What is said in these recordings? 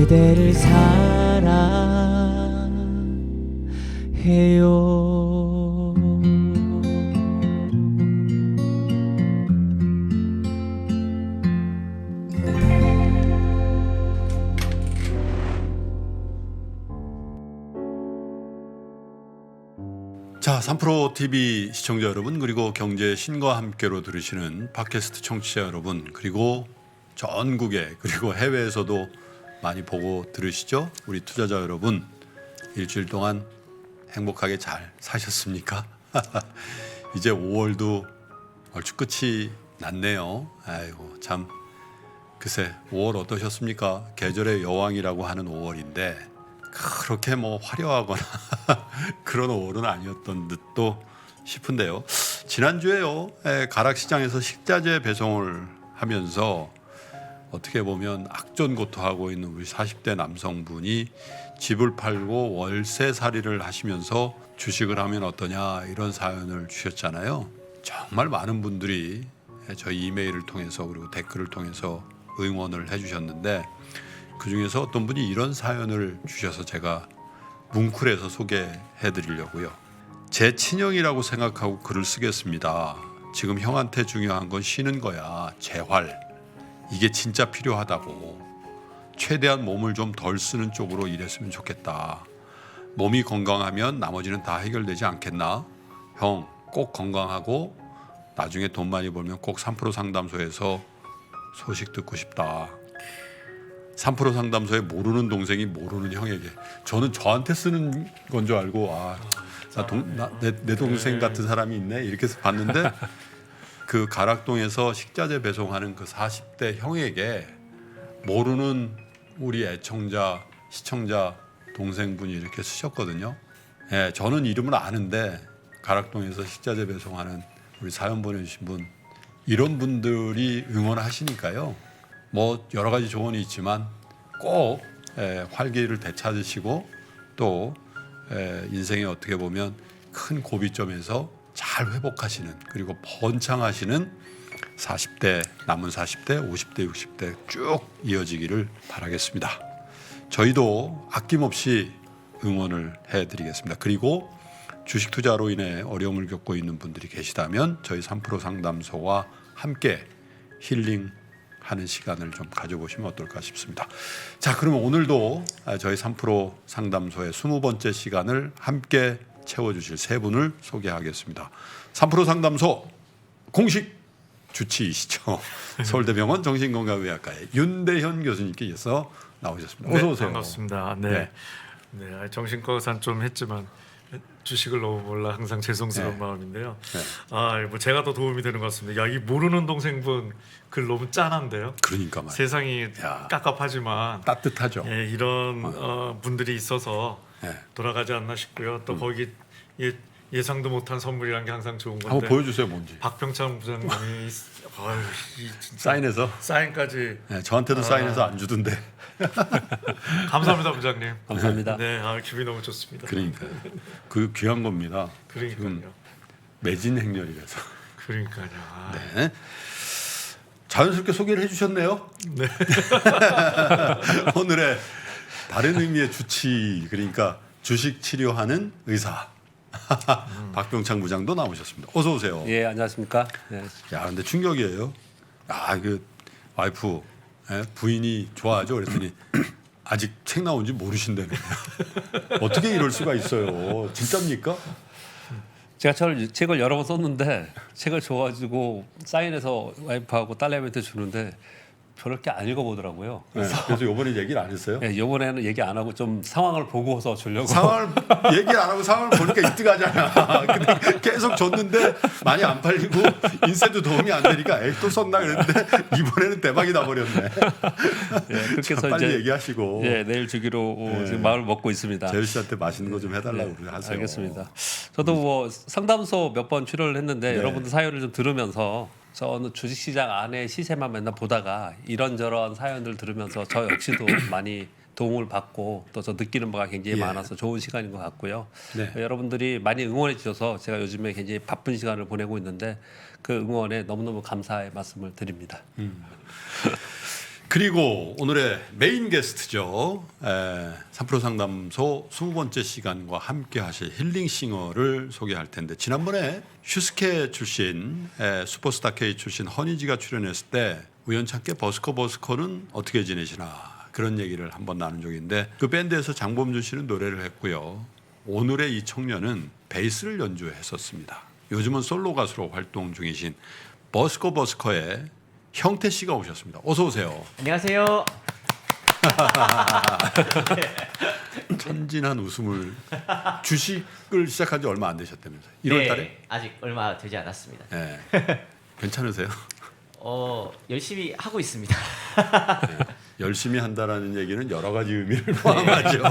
그대를 사랑해요. 자, 3프로TV 시청자 여러분, 그리고 경제의 신과 함께로 들으시는 팟캐스트 청취자 여러분, 그리고 전국에 그리고 해외에서도 많이 보고 들으시죠? 우리 투자자 여러분, 일주일 동안 행복하게 잘 사셨습니까? 이제 5월도 얼추 끝이 났네요. 아이고 참, 글쎄 5월 어떠셨습니까? 계절의 여왕이라고 하는 5월인데 그렇게 뭐 화려하거나 그런 5월은 아니었던 듯도 싶은데요. 지난주에요, 가락시장에서 식자재 배송을 하면서 어떻게 보면 악전고투하고 있는 우리 40대 남성분이 집을 팔고 월세살이를 하시면서 주식을 하면 어떠냐, 이런 사연을 주셨잖아요. 정말 많은 분들이 저희 이메일을 통해서 그리고 댓글을 통해서 응원을 해주셨는데, 그중에서 어떤 분이 이런 사연을 주셔서 제가 뭉클해서 소개해 드리려고요. 제 친형이라고 생각하고 글을 쓰겠습니다. 지금 형한테 중요한 건 쉬는 거야. 재활. 이게 진짜 필요하다고. 최대한 몸을 좀 덜 쓰는 쪽으로 일했으면 좋겠다. 몸이 건강하면 나머지는 다 해결되지 않겠나? 형, 꼭 건강하고 나중에 돈 많이 벌면 꼭 3프로 상담소에서 소식 듣고 싶다. 3프로 상담소에 모르는 동생이 모르는 형에게. 저는 저한테 쓰는 건 줄 알고 내 동생 같은 사람이 있네 이렇게 해서 봤는데 그 가락동에서 식자재 배송하는 그 40대 형에게 모르는 우리 애청자, 시청자 동생분이 이렇게 쓰셨거든요. 예, 저는 이름을 아는데 가락동에서 식자재 배송하는 우리 사연 보내주신 분, 이런 분들이 응원하시니까요. 뭐 여러 가지 조언이 있지만 꼭 활기를 되찾으시고 또 인생에 어떻게 보면 큰 고비점에서 잘 회복하시는, 그리고 번창하시는 40대, 남은 40대, 50대, 60대 쭉 이어지기를 바라겠습니다. 저희도 아낌없이 응원을 해드리겠습니다. 그리고 주식 투자로 인해 어려움을 겪고 있는 분들이 계시다면 저희 3프로 상담소와 함께 힐링하는 시간을 좀 가져보시면 어떨까 싶습니다. 자, 그러면 오늘도 저희 3프로 상담소의 20번째 시간을 함께 채워주실 세 분을 소개하겠습니다. 3프로 상담소 공식 주치이시죠. 서울대병원 정신건강의학과의 윤대현 교수님께 이어서 나오셨습니다. 어서 오세요. 반갑습니다. 네. 정신과 의사는 좀 했지만 주식을 너무 몰라 항상 죄송스러운 마음인데요. 뭐 제가 더 도움이 되는 것 같습니다. 야, 이 모르는 동생분 글 너무 짠한데요. 그러니까 말이야. 세상이 깝깝하지만 따뜻하죠. 이런 분들이 있어서 돌아가지 않나 싶고요. 또 거기 예상도 못한 선물이란 게 항상 좋은 건데. 한번 보여주세요, 뭔지. 박병창 부장님이 사인해서 사인까지. 저한테도 사인해서 안 주던데. 감사합니다, 부장님. 감사합니다. 네, 기분이 너무 좋습니다. 그러니까 그 귀한 겁니다. 그러니까요. 지금 매진 행렬이라서. 그러니까요. 네. 자연스럽게 소개를 해주셨네요. 네. 오늘의 다른 의미의 주치, 그러니까 주식 치료하는 의사 박병창 부장도 나오셨습니다. 어서 오세요. 예, 안녕하십니까? 네. 야, 근데 충격이에요. 그 와이프, 부인이 좋아하죠. 그랬더니 아직 책 나온지 모르신다며. 어떻게 이럴 수가 있어요? 진짜입니까? 제가 책을 여러 번 썼는데 책을 줘가지고 사인해서 와이프하고 딸내미한테 주는데 별로 게 안 읽어보더라고요. 그래서 이번에 얘기를 안 했어요? 네, 이번에는 얘기 안 하고 좀 상황을 보고서 주려고. 상황을 얘기를 안 하고 상황을 보니까 이득하잖아. 근데 계속 줬는데 많이 안 팔리고 인쇄도 도움이 안 되니까 또 썼나 그랬는데 이번에는 대박이 나버렸네. 그렇게 해서 빨리 이제 얘기하시고. 내일 주기로 지금 마음을 먹고 있습니다. 재율 씨한테 맛있는 거 좀 해달라고 하세요. 알겠습니다. 저도 뭐 상담소 몇 번 출연을 했는데 여러분들 사연을 좀 들으면서 저는 주식시장 안에 시세만 맨날 보다가 이런저런 사연들 들으면서 저 역시도 많이 도움을 받고 또 저 느끼는 바가 굉장히 많아서 좋은 시간인 것 같고요. 여러분들이 많이 응원해 주셔서 제가 요즘에 굉장히 바쁜 시간을 보내고 있는데 그 응원에 너무너무 감사의 말씀을 드립니다. 그리고 오늘의 메인 게스트죠. 3프로 상담소 20번째 시간과 함께 하실 힐링싱어를 소개할 텐데 지난번에 슈스케 출신 슈퍼스타 K 출신 허니지가 출연했을 때 우연찮게 버스커는 어떻게 지내시나 그런 얘기를 한번 나눈 적인데 그 밴드에서 장범준 씨는 노래를 했고요. 오늘의 이 청년은 베이스를 연주했었습니다. 요즘은 솔로 가수로 활동 중이신 버스커의 형태 씨가 오셨습니다. 어서 오세요. 안녕하세요. 천진한 웃음을 주식을 시작한 지 얼마 안 되셨다면서요? 1월 달에? 네, 아직 얼마 되지 않았습니다. 네. 괜찮으세요? 열심히 하고 있습니다. 네. 열심히 한다라는 얘기는 여러 가지 의미를 포함하죠.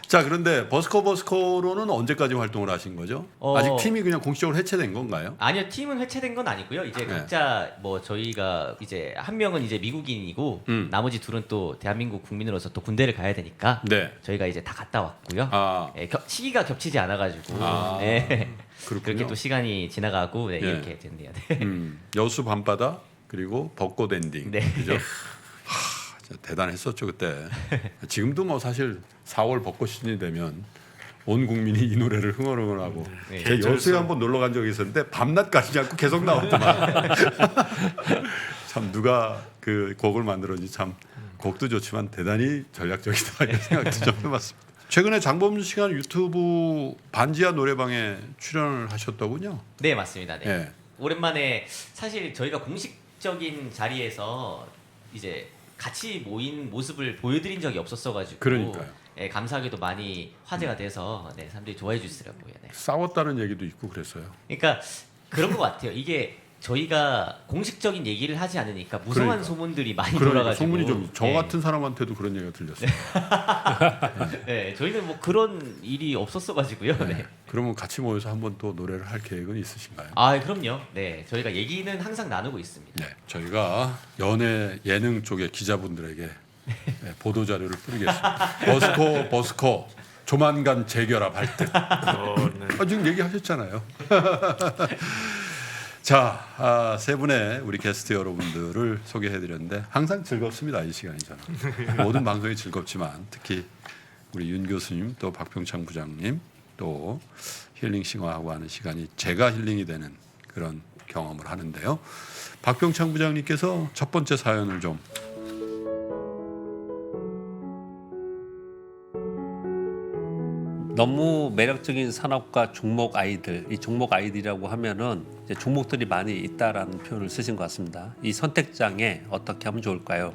자, 그런데 버스커로는 언제까지 활동을 하신 거죠? 아직 팀이 그냥 공식적으로 해체된 건가요? 아니요, 팀은 해체된 건 아니고요. 이제 각자 뭐 저희가 이제 한 명은 이제 미국인이고 나머지 둘은 또 대한민국 국민으로서 또 군대를 가야 되니까 네. 저희가 이제 다 갔다 왔고요. 아. 시기가 겹치지 않아가지고 그렇군요. 그렇게 또 시간이 지나가고 예. 이렇게 됐네요. 네. 여수 밤바다 그리고 벚꽃 엔딩. 네. 그죠? 진짜 대단했었죠 그때. 지금도 뭐 사실 4월 벚꽃 시즌이 되면 온 국민이 이 노래를 흥얼흥얼하고 네. 제 여수에 한번 놀러 간 적이 있었는데 밤낮 가리지 않고 계속 나왔더만. 참 누가 그 곡을 만들었는지 참 곡도 좋지만 대단히 전략적이다 이런 생각도 좀 해봤습니다. 최근에 장범준 씨가 유튜브 반지하 노래방에 출연을 하셨더군요. 네, 맞습니다. 네. 예. 오랜만에 사실 저희가 공식적인 자리에서 이제 같이 모인 모습을 보여드린 적이 없었어가지고 그러니까요. 예, 감사하게도 많이 화제가 돼서 네, 사람들이 좋아해 주시더라고요. 네. 싸웠다는 얘기도 있고 그랬어요. 그러니까 그런 것 같아요. 이게 저희가 공식적인 얘기를 하지 않으니까 무성한 그러니까. 소문들이 많이 그러니까 돌아가지고 소문이 좀 저 네. 같은 사람한테도 그런 얘기가 들렸어요. 네, 저희는 뭐 그런 일이 없었어가지고요. 네. 네. 그러면 같이 모여서 한번 또 노래를 할 계획은 있으신가요? 아, 그럼요. 네, 저희가 얘기는 항상 나누고 있습니다. 네, 저희가 연예 예능 쪽의 기자분들에게 보도 자료를 뿌리겠습니다. 버스커 조만간 재결합할 듯. 네. 지금 얘기하셨잖아요. 자, 세 분의 우리 게스트 여러분들을 소개해드렸는데 항상 즐겁습니다. 이 시간이 저는. 모든 방송이 즐겁지만 특히 우리 윤 교수님 또 박병창 부장님 또 힐링 싱어하고 하는 시간이 제가 힐링이 되는 그런 경험을 하는데요. 박병창 부장님께서 첫 번째 사연을 좀 너무 매력적인 산업과 종목 아이들, 이 종목 아이들이라고 하면은 이제 종목들이 많이 있다라는 표현을 쓰신 것 같습니다. 이 선택장에 어떻게 하면 좋을까요?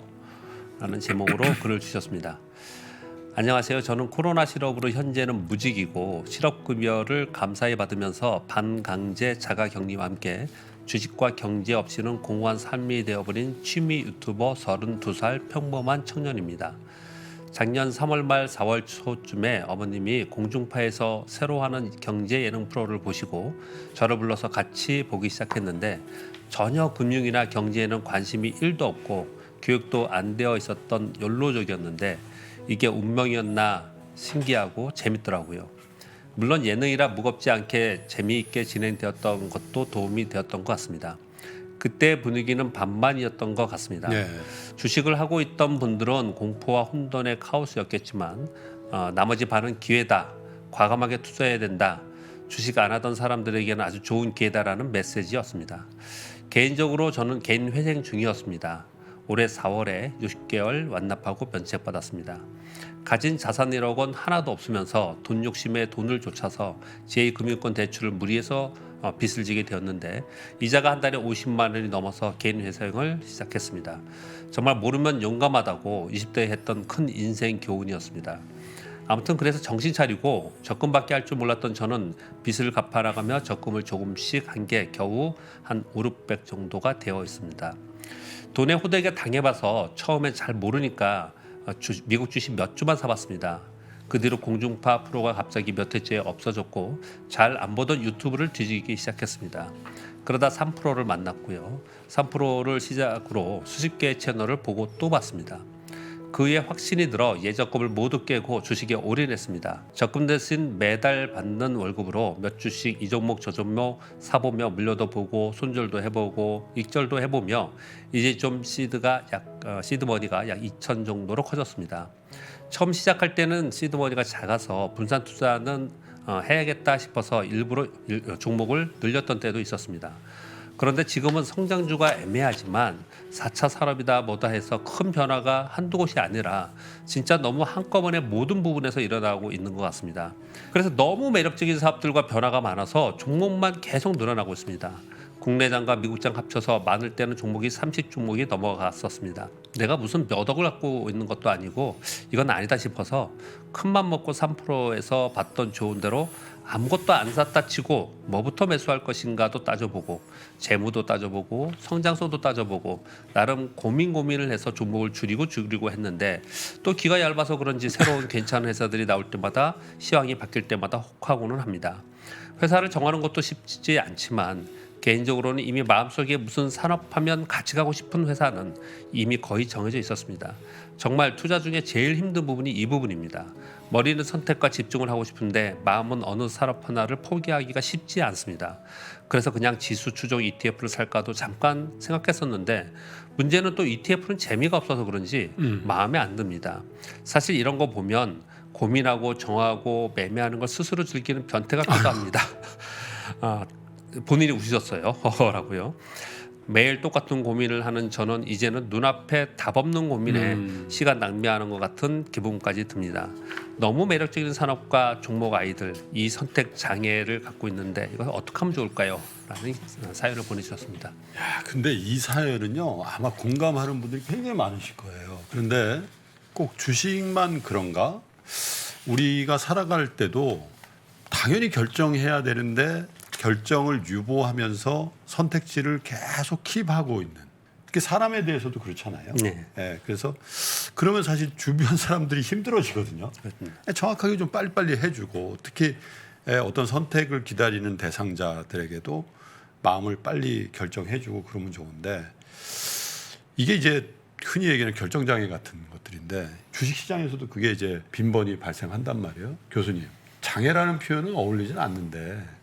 라는 제목으로 글을 주셨습니다. 안녕하세요. 저는 코로나 실업으로 현재는 무직이고 실업급여를 감사히 받으면서 반강제 자가격리와 함께 주식과 경제 없이는 공허한 삶이 되어버린 취미 유튜버 32살 평범한 청년입니다. 작년 3월 말 4월 초쯤에 어머님이 공중파에서 새로 하는 경제 예능 프로를 보시고 저를 불러서 같이 보기 시작했는데 전혀 금융이나 경제에는 관심이 1도 없고 교육도 안 되어 있었던 욜로족이었는데 이게 운명이었나 신기하고 재밌더라고요. 물론 예능이라 무겁지 않게 재미있게 진행되었던 것도 도움이 되었던 것 같습니다. 그때 분위기는 반반이었던 것 같습니다. 네. 주식을 하고 있던 분들은 공포와 혼돈의 카오스였겠지만 나머지 반은 기회다, 과감하게 투자해야 된다, 주식 안 하던 사람들에게는 아주 좋은 기회다라는 메시지였습니다. 개인적으로 저는 개인 회생 중이었습니다. 올해 4월에 60개월 완납하고 면책받았습니다. 가진 자산 1억 원 하나도 없으면서 돈 욕심에 돈을 쫒아서 제2금융권 대출을 무리해서 빚을 지게 되었는데 이자가 한 달에 50만 원이 넘어서 개인 회생을 시작했습니다. 정말 모르면 용감하다고 20대에 했던 큰 인생 교훈이었습니다. 아무튼 그래서 정신 차리고 적금밖에 할 줄 몰랐던 저는 빚을 갚아나가며 적금을 조금씩 한 게 겨우 한 5,600 정도가 되어 있습니다. 돈에 호되게 당해봐서 처음엔 잘 모르니까 미국 주식 몇 주만 사봤습니다. 그 뒤로 공중파 프로가 갑자기 몇 해째 없어졌고 잘 안 보던 유튜브를 뒤지기 시작했습니다. 그러다 3프로를 만났고요. 3프로를 시작으로 수십 개의 채널을 보고 또 봤습니다. 그의 확신이 들어 예적금을 모두 깨고 주식에 올인했습니다. 적금 대신 매달 받는 월급으로 몇 주씩 이 종목 저 종목 사보며 물려도 보고 손절도 해보고 익절도 해보며 이제 좀 시드머니가 약 2천 정도로 커졌습니다. 처음 시작할 때는 시드머니가 작아서 분산 투자는 해야겠다 싶어서 일부러 종목을 늘렸던 때도 있었습니다. 그런데 지금은 성장주가 애매하지만 4차 산업이다 뭐다 해서 큰 변화가 한두 곳이 아니라 진짜 너무 한꺼번에 모든 부분에서 일어나고 있는 것 같습니다. 그래서 너무 매력적인 사업들과 변화가 많아서 종목만 계속 늘어나고 있습니다. 국내장과 미국장 합쳐서 많을 때는 종목이 30종목이 넘어갔었습니다. 내가 무슨 몇 억을 갖고 있는 것도 아니고 이건 아니다 싶어서 큰맘 먹고 3%에서 봤던 좋은 대로 아무것도 안 샀다 치고 뭐부터 매수할 것인가도 따져보고 재무도 따져보고 성장성도 따져보고 나름 고민을 해서 종목을 줄이고 했는데 또 기가 얇아서 그런지 새로운 괜찮은 회사들이 나올 때마다 시황이 바뀔 때마다 혹하고는 합니다. 회사를 정하는 것도 쉽지 않지만 개인적으로는 이미 마음속에 무슨 산업하면 같이 가고 싶은 회사는 이미 거의 정해져 있었습니다. 정말 투자 중에 제일 힘든 부분이 이 부분입니다. 머리는 선택과 집중을 하고 싶은데 마음은 어느 산업 하나를 포기하기가 쉽지 않습니다. 그래서 그냥 지수 추종 ETF를 살까도 잠깐 생각했었는데 문제는 또 ETF는 재미가 없어서 그런지 마음에 안 듭니다. 사실 이런 거 보면 고민하고 정하고 매매하는 걸 스스로 즐기는 변태 같기도 합니다. 본인이 우시셨어요. 라고요. 매일 똑같은 고민을 하는 저는 이제는 눈앞에 답 없는 고민에 시간 낭비하는 것 같은 기분까지 듭니다. 너무 매력적인 산업과 종목 아이들 이 선택 장애를 갖고 있는데 이걸 어떻게 하면 좋을까요? 라는 사연을 보내주셨습니다. 야, 근데 이 사연은요 아마 공감하는 분들이 굉장히 많으실 거예요. 그런데 꼭 주식만 그런가? 우리가 살아갈 때도 당연히 결정해야 되는데 결정을 유보하면서 선택지를 계속 킵하고 있는 그게 사람에 대해서도 그렇잖아요. 네. 예, 그래서 그러면 사실 주변 사람들이 힘들어지거든요. 정확하게 좀 빨리빨리 해주고 특히 어떤 선택을 기다리는 대상자들에게도 마음을 빨리 결정해주고 그러면 좋은데 이게 이제 흔히 얘기하는 결정장애 같은 것들인데 주식시장에서도 그게 이제 빈번히 발생한단 말이에요. 교수님, 장애라는 표현은 어울리진 않는데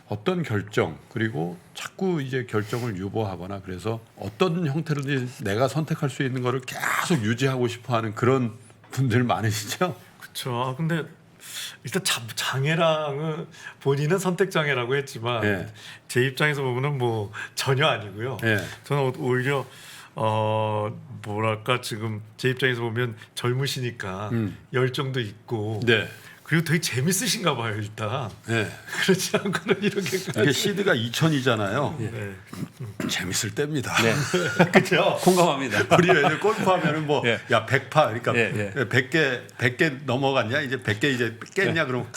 어떤 결정 그리고 자꾸 이제 결정을 유보하거나 그래서 어떤 형태로든 내가 선택할 수 있는 거를 계속 유지하고 싶어하는 그런 분들 많으시죠? 그렇죠. 근데 일단 장애랑은 본인은 선택 장애라고 했지만 예. 제 입장에서 보면은 뭐 전혀 아니고요. 예. 저는 오히려 뭐랄까 지금 제 입장에서 보면 젊으시니까 열정도 있고 네. 그리고 되게 재밌으신가 봐요 일단. 네. 그렇지 않고는 이렇게까지. 이게 시드가 2000이잖아요. 네. 재밌을 때입니다. 네. 그렇죠. 공감합니다. 우리 애들 골프하면은 뭐 예. 야 100파 그러니까 예, 100개 넘어갔냐 이제 100개 이제 깼냐 그러면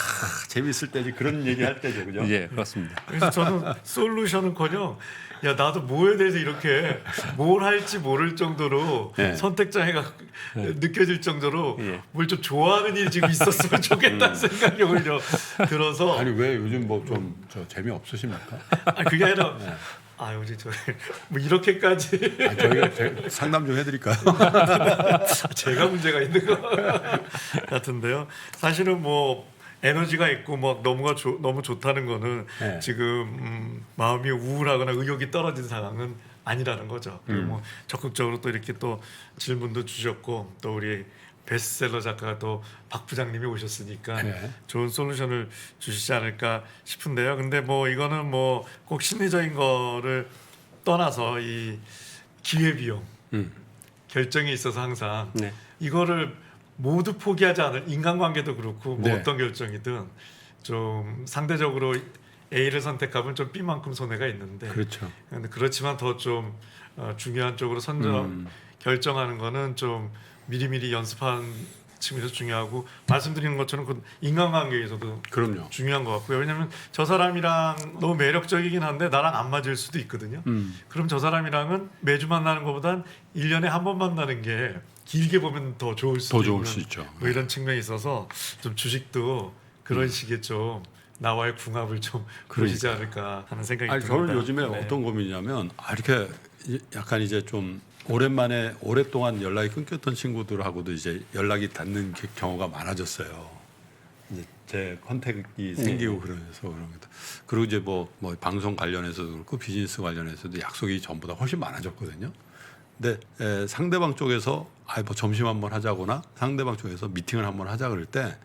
재밌을 때지 그런 얘기 할 때죠, 그죠? 예, 그렇습니다. 그래서 저는 솔루션은커녕 야 나도 뭐에 대해서 이렇게 뭘 할지 모를 정도로 예. 선택장애가 느껴질 정도로 예. 뭘 좀 좋아하는 일이 지금 있었으면 좋겠다는 생각이 오히려 들어서 아니 왜 요즘 뭐 좀 재미 없으십니까? 그게 아니라 아 요즘 저뭐 이렇게까지 저희가 상담 좀 해드릴까요? 제가 문제가 있는 것 같은데요. 사실은 뭐 에너지가 있고 막 너무 좋다는 거는 네. 지금 마음이 우울하거나 의욕이 떨어진 상황은 아니라는 거죠. 그리고 뭐 적극적으로 또 이렇게 또 질문도 주셨고 또 우리 베스트셀러 작가가 또 박 부장님이 오셨으니까 네. 좋은 솔루션을 주시지 않을까 싶은데요. 근데 뭐 이거는 뭐 꼭 심리적인 거를 떠나서 이 기회 비용 결정이 있어서 항상 네. 이거를 모두 포기하지 않을 인간관계도 그렇고 뭐 네. 어떤 결정이든 좀 상대적으로 A를 선택하면 좀 B만큼 손해가 있는데 그렇죠. 근데 그렇지만 더 좀 중요한 쪽으로 결정하는 거는 좀 미리미리 연습한 측면에서 중요하고 말씀드리는 것처럼 그 인간관계에서도 그럼요. 중요한 것 같고요. 왜냐하면 저 사람이랑 너무 매력적이긴 한데 나랑 안 맞을 수도 있거든요. 그럼 저 사람이랑은 매주 만나는 것보단 1년에 한 번 만나는 게 길게 보면 더 좋을 수도 더 좋을 있는 수 있죠. 뭐 이런 측면이 있어서 좀 주식도 그런 식의 좀 나와의 궁합을 좀 보시지 않을까 하는 생각이 아니 듭니다. 저는 요즘에 네. 어떤 고민이냐면 이렇게 약간 이제 좀 오랜만에 오랫동안 연락이 끊겼던 친구들하고도 이제 연락이 닿는 경우가 많아졌어요. 이제 제 컨택이 생기고 그러면서 그런 것도. 그리고 이제 뭐 방송 관련해서도 그렇고 비즈니스 관련해서도 약속이 전보다 훨씬 많아졌거든요. 근데 상대방 쪽에서 뭐 점심 한번 하자거나 상대방 쪽에서 미팅을 한번 하자 그럴 때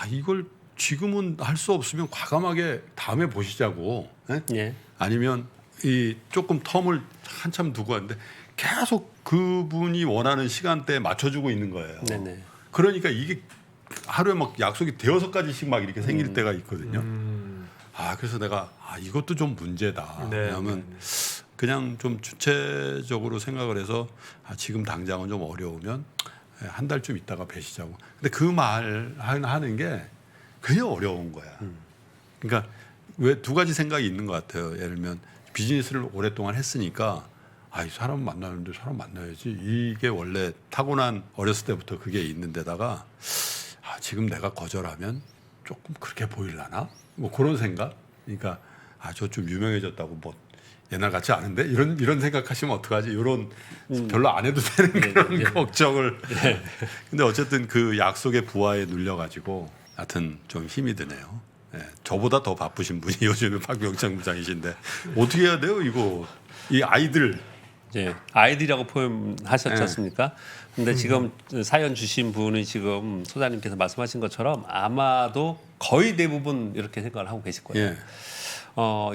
이걸 지금은 할 수 없으면 과감하게 다음에 보시자고. 예. 아니면 이 조금 텀을 한참 두고 하는데 계속 그분이 원하는 시간대에 맞춰주고 있는 거예요. 네네. 그러니까 이게 하루에 막 약속이 대여섯 가지씩 막 이렇게 생길 때가 있거든요. 그래서 내가 이것도 좀 문제다. 네. 왜냐하면 그냥 좀 주체적으로 생각을 해서 지금 당장은 좀 어려우면 한 달쯤 있다가 뵈시자고. 근데 그 말 하는 게 그냥 어려운 거야. 그러니까 왜 두 가지 생각이 있는 것 같아요. 예를 들면 비즈니스를 오랫동안 했으니까 이 사람 만나는데 사람 만나야지. 이게 원래 타고난 어렸을 때부터 그게 있는 데다가 지금 내가 거절하면 조금 그렇게 보일라나? 뭐 그런 생각? 그러니까 저 좀 유명해졌다고 뭐 옛날 같지 않은데 이런 생각하시면 어떡하지? 이런 별로 안 해도 되는 그런 걱정을. 근데 어쨌든 그 약속의 부하에 눌려가지고 하여튼 좀 힘이 드네요. 저보다 더 바쁘신 분이 요즘에 박병창 부장이신데 어떻게 해야 돼요? 이 아이들. 예, 아이들이라고 표현하셨지 않습니까? 근데 지금 사연 주신 분이 지금 소장님께서 말씀하신 것처럼 아마도 거의 대부분 이렇게 생각을 하고 계실 거예요. 예.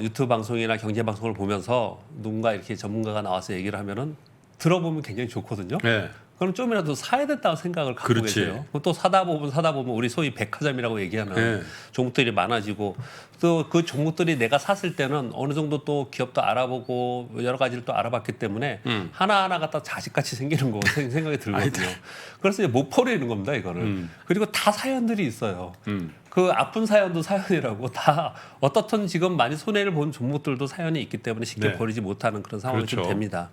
유튜브 방송이나 경제 방송을 보면서 누군가 이렇게 전문가가 나와서 얘기를 하면은 들어보면 굉장히 좋거든요. 예. 그럼 좀이라도 사야 된다고 생각을 갖고 그렇지. 계세요. 또 사다 보면 우리 소위 백화점이라고 얘기하는 네. 종목들이 많아지고 또 그 종목들이 내가 샀을 때는 어느 정도 또 기업도 알아보고 여러 가지를 또 알아봤기 때문에 하나하나 갖다 자식같이 생기는 거 생각이 들거든요. 그래서 이제 못 버리는 겁니다, 이거를. 그리고 다 사연들이 있어요. 그 아픈 사연도 사연이라고 다 어떻든 지금 많이 손해를 본 종목들도 사연이 있기 때문에 쉽게 네. 버리지 못하는 그런 상황이 좀 그렇죠. 됩니다.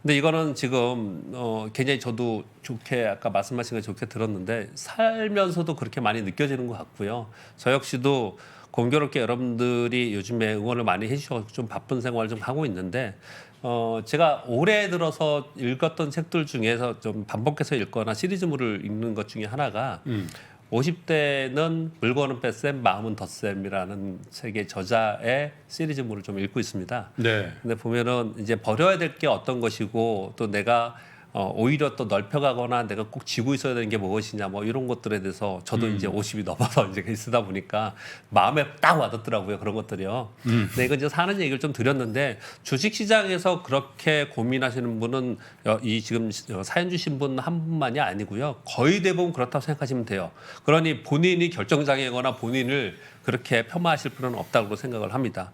근데 이거는 지금 굉장히 저도 좋게 아까 말씀하신 거 좋게 들었는데 살면서도 그렇게 많이 느껴지는 것 같고요. 저 역시도 공교롭게 여러분들이 요즘에 응원을 많이 해주셔서 좀 바쁜 생활을 좀 하고 있는데 제가 올해 들어서 읽었던 책들 중에서 좀 반복해서 읽거나 시리즈물을 읽는 것 중에 하나가 50대는 물건은 뺄셈 마음은 덧셈이라는 책의 저자의 시리즈물을 좀 읽고 있습니다. 네. 근데 보면은 이제 버려야 될 게 어떤 것이고 또 내가 오히려 또 넓혀가거나 내가 꼭 쥐고 있어야 되는 게 무엇이냐 뭐 이런 것들에 대해서 저도 이제 50이 넘어서 이제 쓰다 보니까 마음에 딱 와닿더라고요, 그런 것들이요. 근데 이거 이제 사는 얘기를 좀 드렸는데 주식시장에서 그렇게 고민하시는 분은 이 지금 사연 주신 분 한 분만이 아니고요, 거의 대부분 그렇다고 생각하시면 돼요. 그러니 본인이 결정장애거나 본인을 그렇게 폄하하실 필요는 없다고 생각을 합니다.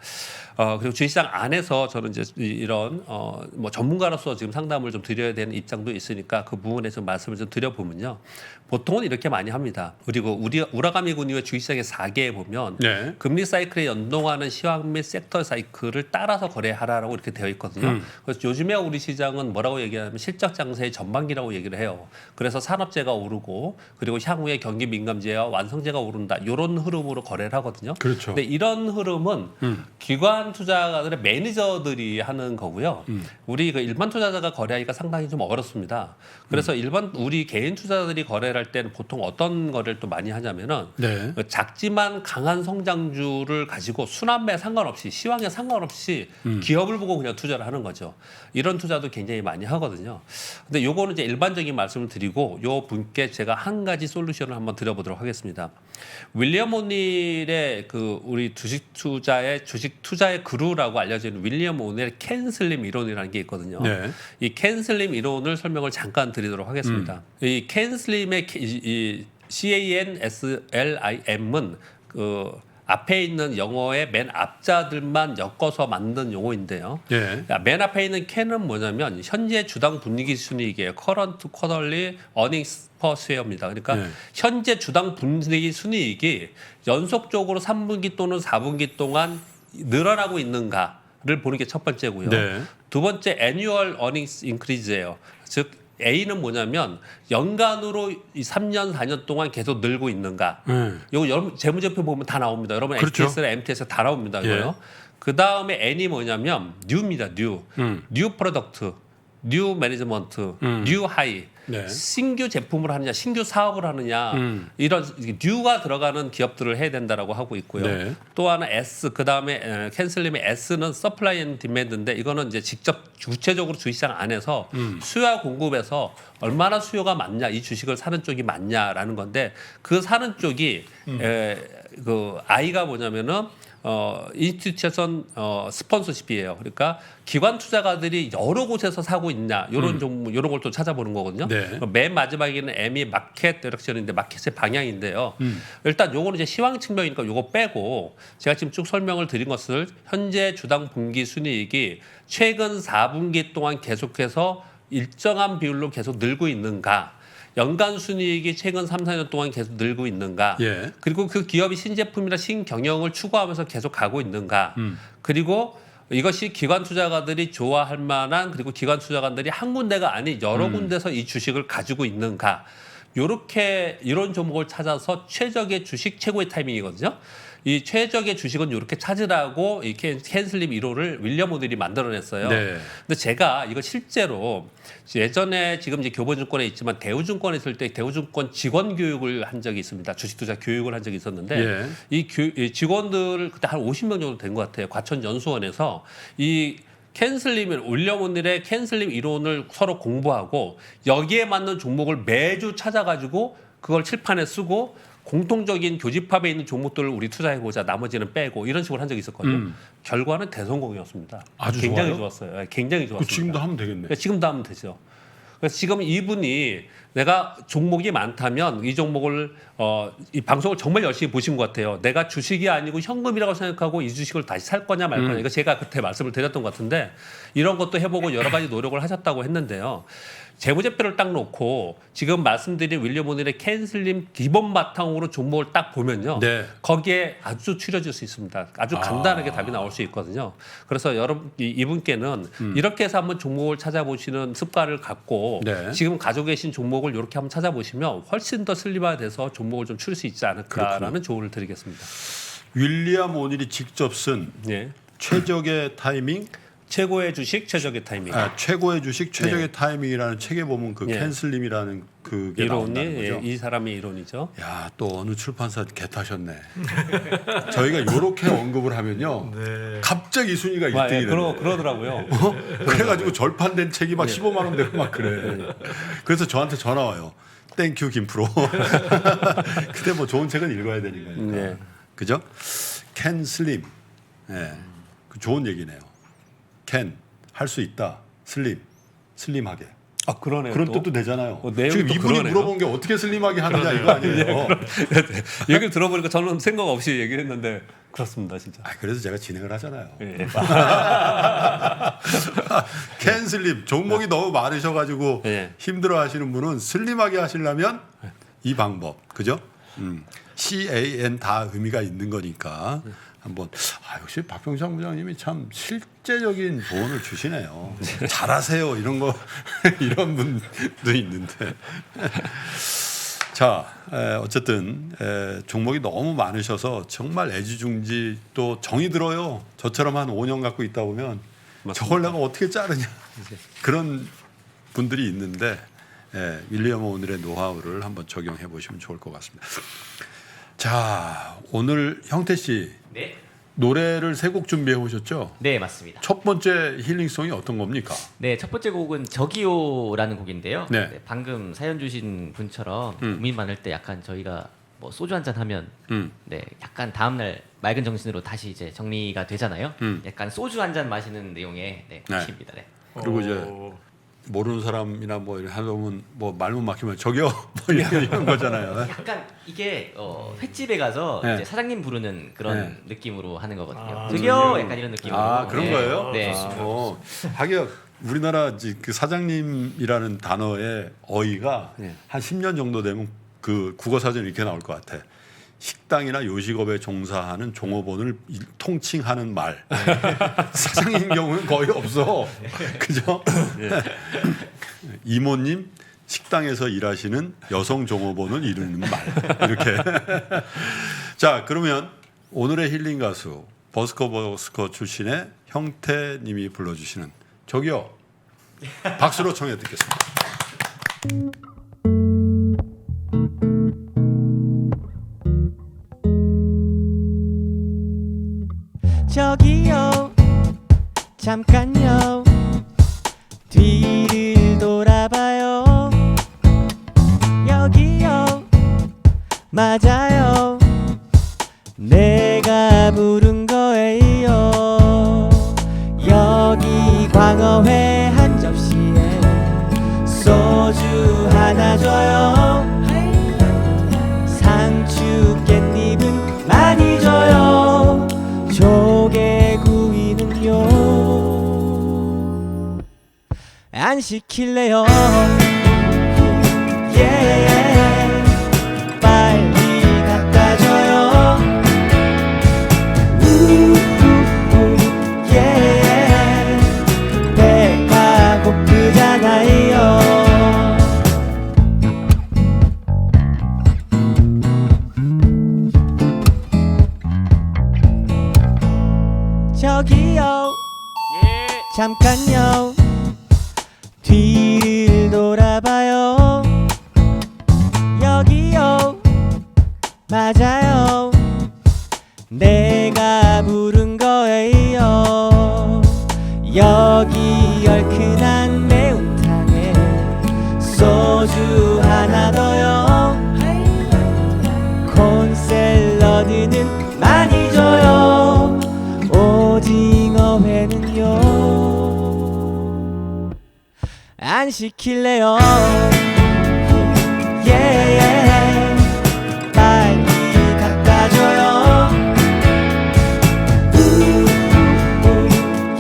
그리고 주식시장 안에서 저는 이제 이런 뭐 전문가로서 지금 상담을 좀 드려야 되는 입장도 있으니까 그 부분에 좀 말씀을 좀 드려보면요. 보통은 이렇게 많이 합니다. 그리고 우라가미 군유의 주식시장의 4개에 보면 네. 금리 사이클에 연동하는 시황 및 섹터 사이클을 따라서 거래하라라고 이렇게 되어 있거든요. 그래서 요즘에 우리 시장은 뭐라고 얘기하면 실적 장세의 전반기라고 얘기를 해요. 그래서 산업재가 오르고 그리고 향후에 경기 민감재와 완성재가 오른다. 이런 흐름으로 거래를 하거든요. 그렇죠. 근데 이런 흐름은 기관 투자가들의 매니저들이 하는 거고요. 우리 그 일반 투자자가 거래하기가 상당히 좀 어렵습니다. 그래서 우리 개인 투자자들이 거래를 할 때는 보통 어떤 거래를 또 많이 하냐면은 네. 작지만 강한 성장주를 가지고 순환매에 상관없이 시황에 상관없이 기업을 보고 그냥 투자를 하는 거죠. 이런 투자도 굉장히 많이 하거든요. 근데 요거는 이제 일반적인 말씀을 드리고 요 분께 제가 한 가지 솔루션을 한번 드려보도록 하겠습니다. 윌리엄 오닐의 그 우리 주식 투자의 그루라고 알려지는 윌리엄 오닐의 캔슬림 이론이라는 게 있거든요. 네. 이 캔슬림 이론을 설명을 잠깐 드리도록 하겠습니다. 이 캔슬림의 이 CANSLIM은 그 앞에 있는 영어의 맨 앞자들만 엮어서 만든 용어인데요. 예. 맨 앞에 있는 캔은 뭐냐면 현재 주당 분기 순이익이에요. Current Quarterly Earnings per Share입니다. 그러니까 네. 현재 주당 분기 순이익이 연속적으로 3분기 또는 4분기 동안 늘어나고 있는가를 보는 게 첫 번째고요. 네. 두 번째 Annual Earnings Increase예요. 즉 A는 뭐냐면 연간으로 이 3년 4년 동안 계속 늘고 있는가. 이거 여러분 재무제표 보면 다 나옵니다. 여러분 그렇죠. HTS나 MTS 다 나옵니다. 이거요. 예. 그 다음에 N이 뭐냐면 New입니다. New. New Product. 뉴 매니지먼트, 뉴 하이, 네. 신규 제품을 하느냐, 신규 사업을 하느냐 이런 뉴가 들어가는 기업들을 해야 된다라고 하고 있고요. 네. 또 하나 S 그다음에 캔슬림의 S는 서플라이 앤 디맨드인데 이거는 이제 직접 구체적으로 주식시장 안에서 수요와 공급에서 얼마나 수요가 많냐, 이 주식을 사는 쪽이 많냐라는 건데 그 사는 쪽이 그 I가 뭐냐면은 인스티튜션 스폰서십이에요. 그러니까 기관 투자가들이 여러 곳에서 사고 있냐 이런 좀 이런 걸 또 찾아보는 거거든요. 네. 맨 마지막에는 M이 마켓 디렉션인데 마켓의 방향인데요. 일단 요거는 이제 시황 측면이니까 요거 빼고 제가 지금 쭉 설명을 드린 것을 현재 주당 분기 순이익이 최근 4분기 동안 계속해서 일정한 비율로 계속 늘고 있는가? 연간 순이익이 최근 3, 4년 동안 계속 늘고 있는가? 예. 그리고 그 기업이 신제품이나 신경영을 추구하면서 계속 가고 있는가? 그리고 이것이 기관 투자가들이 좋아할 만한 그리고 기관 투자가들이 한 군데가 아닌 여러 군데서 이 주식을 가지고 있는가? 요렇게 이런 종목을 찾아서 최적의 주식 최고의 타이밍이거든요. 이 최적의 주식은 이렇게 찾으라고 이 캔슬림 1호를 윌리엄 오닐이 만들어냈어요. 네. 근데 제가 이거 실제로 예전에 지금 이제 교보증권에 있지만 대우증권에 있을 때 대우증권 직원 교육을 한 적이 있습니다. 주식투자 교육을 한 적이 있었는데 예. 이 직원들 그때 한 50명 정도 된 것 같아요. 과천연수원에서 이 캔슬림을 윌리엄 오닐의 캔슬림 이론을 서로 공부하고 여기에 맞는 종목을 매주 찾아가지고 그걸 칠판에 쓰고 공통적인 교집합에 있는 종목들을 우리 투자해보자. 나머지는 빼고 이런 식으로 한 적이 있었거든요. 결과는 대성공이었습니다. 아주 굉장히 좋아요? 좋았어요. 네, 굉장히 좋았습니다. 지금도 하면 되겠네. 그러니까 지금도 하면 되죠. 그래서 지금 이분이 내가 종목이 많다면 이 종목을 이 방송을 정말 열심히 보신 것 같아요. 내가 주식이 아니고 현금이라고 생각하고 이 주식을 다시 살 거냐 말 거냐. 이거 제가 그때 말씀을 드렸던 것 같은데 이런 것도 해보고 여러 가지 노력을 하셨다고 했는데요. 재무제표를 딱 놓고 지금 말씀드린 윌리엄 오닐의 캔슬림 기본 바탕으로 종목을 딱 보면요. 네. 거기에 아주 추려질 수 있습니다. 아주 간단하게 답이 나올 수 있거든요. 그래서 여러분 이분께는 이렇게 해서 한번 종목을 찾아보시는 습관을 갖고 네. 지금 가지고 계신 종목을 이렇게 한번 찾아보시면 훨씬 더 슬림화돼서 종목을 좀 추릴 수 있지 않을까라는 조언을 드리겠습니다. 윌리엄 오닐이 직접 쓴 네. 최적의 타이밍, 최고의 주식, 최적의 타이밍. 최고의 주식, 최적의 타이밍이라는 책에 보면 그 네. 캔슬림이라는 그게 이론이 나온다는 거죠. 이 사람의 이론이죠. 야, 또 어느 출판사 개타셨네. 저희가 이렇게 언급을 하면요. 네. 갑자기 순위가 1등이 예, 되네. 그러더라고요. 그래가지고 절판된 책이 막 15만 원 되고 막 그래. 그래서 저한테 전화 와요. 땡큐 김프로. 그때 뭐 좋은 책은 읽어야 되니까. 네. 그죠? 캔 슬림. 예. 그 좋은 얘기네요. 캔 할 수 있다. 슬림. 슬림하게. 아 그러네요. 그런 또. 뜻도 되잖아요. 내용이 지금 또 이분이 그러네요. 물어본 게 어떻게 슬림하게 하느냐 이거 아니에요. 얘기를 들어보니까 저는 생각 없이 얘기를 했는데 그렇습니다, 진짜. 그래서 제가 진행을 하잖아요. 예. 캔 슬림 종목이 너무 많으셔가지고 예. 힘들어하시는 분은 슬림하게 하시려면 이 방법, 그죠? CAN 다 의미가 있는 거니까 한번 역시 박병창 부장님이 참 실제적인 조언을 주시네요. 잘하세요 이런 거 이런 분도 있는데. 자, 어쨌든 종목이 너무 많으셔서 정말 애지중지 또 정이 들어요. 저처럼 한 5년 갖고 있다 보면 저걸 내가 어떻게 자르냐 그런 분들이 있는데 윌리엄 오닐의 노하우를 한번 적용해 보시면 좋을 것 같습니다. 자, 오늘 형태 씨 네. 노래를 세 곡 준비해 오셨죠? 네, 맞습니다. 첫 번째 힐링송이 어떤 겁니까? 네, 첫 번째 곡은 저기요라는 곡인데요. 네. 네, 방금 사연 주신 분처럼 고민 많을 때 약간 저희가 뭐 소주 한잔 하면 네, 약간 다음 날 맑은 정신으로 다시 이제 정리가 되잖아요. 약간 소주 한잔 마시는 내용의 곡입니다. 네. 그리고 이제 모르는 사람이나 뭐 이런 하면 뭐 말문 막히면 저기요 뭐 이런 거잖아요. 약간 이게 횟집에 가서 네. 이제 사장님 부르는 그런 네. 느낌으로 하는 거거든요. 아, 저기요, 약간 이런 느낌으로. 그런 네. 거예요? 네. 하긴 우리나라 그 사장님이라는 단어의 어휘가 한 10년 정도 되면 그 국어 사전에 이렇게 나올 것 같아. 식당이나 요식업에 종사하는 종업원을 통칭하는 말. 사장님 경우는 거의 없어. 그죠? 이모님 식당에서 일하시는 여성 종업원을 이루는 말. 이렇게. 자, 그러면 오늘의 힐링 가수 버스커 출신의 형태님이 불러주시는 저기요 박수로 청해 듣겠습니다. 저기요 잠깐요 뒤를 돌아봐요 여기요 맞아요 내가 부른 거예요 여기 광어회 한 접시에 소주 하나 줘요 상추 깻잎은 많이 줘요 조개구이는요 안 시킬래요 예 빨리 갖다 줘요 예 배가 고프잖아요 저기요 잠깐요 뒤를 돌아봐요 여기요 맞아요 내가 부른 거예요 여기 얼큰한 매운탕에 소주 하나 더요 콘샐러드는 많이 줘요 오징어 회는요 안 시킬래요 예 빨리 갖다 줘요